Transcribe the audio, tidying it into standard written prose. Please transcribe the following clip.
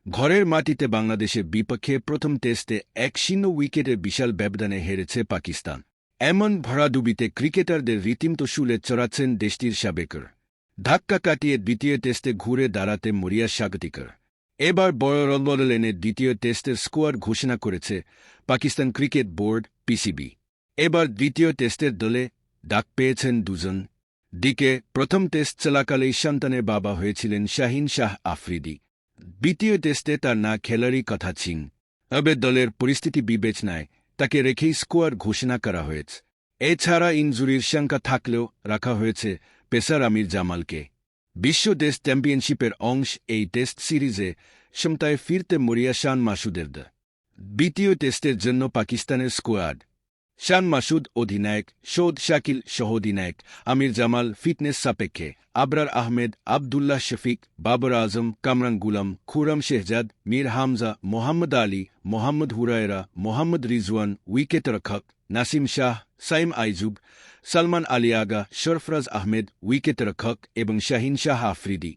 ঘরের মাটিতে বাংলাদেশের বিপক্ষে প্রথম টেস্টে ১-০ উইকেটের বিশাল ব্যবধানে হেরেছে পাকিস্তান। এমন ভরাডুবিতে ক্রিকেটারদের রীতিমতো শুলে চড়াচ্ছেন দেশটির সাবেকর। ধাক্কা কাটিয়ে দ্বিতীয় টেস্টে ঘুরে দাঁড়াতে মরিয়া স্বাগতিকর। এবার বড় রদবদল এনে দ্বিতীয় টেস্টের স্কোয়াড ঘোষণা করেছে পাকিস্তান ক্রিকেট বোর্ড পিসিবি। এবার দ্বিতীয় টেস্টের দলে ডাক পেয়েছেন দুজন। দিকে প্রথম টেস্ট চলাকালেই সন্তানের বাবা হয়েছিলেন শাহিন শাহ আফ্রিদি। দ্বিতীয় টেস্টে তার না খেলারই কথা ছিল। তবে দলের পরিস্থিতি বিবেচনায় তাকে রেখেই স্কোয়াড ঘোষণা করা হয়েছে। এছাড়া ইনজুরির শঙ্কা থাকলেও রাখা হয়েছে পেসার আমির জামালকে। বিশ্ব টেস্ট চ্যাম্পিয়নশিপের অংশ এই টেস্ট সিরিজে সমতায় ফিরতে মরিয়া শান মাসুদের দ্বিতীয় টেস্টের জন্য পাকিস্তানের স্কোয়াড। শান মাসুদ অধিনায়ক, সৌদ শাকিল সহ-অধিনায়ক, আমির জামাল ফিটনেস সাপেক্ষে, আবরার আহমেদ, আবদুল্লাহ শফিক, বাবর আজম, কামরান গুলাম, খুরম শেহজাদ, মীর হামজা, মোহাম্মদ আলী, মোহাম্মদ হুরায়রা, মোহাম্মদ রিজওয়ান, উইকেটরক্ষক নাসিম শাহ, সাইম আইজুব, সালমান আলী আগা, সরফরাজ আহমেদ উইকেটরক্ষক এবং শাহিন শাহ আফ্রিদি।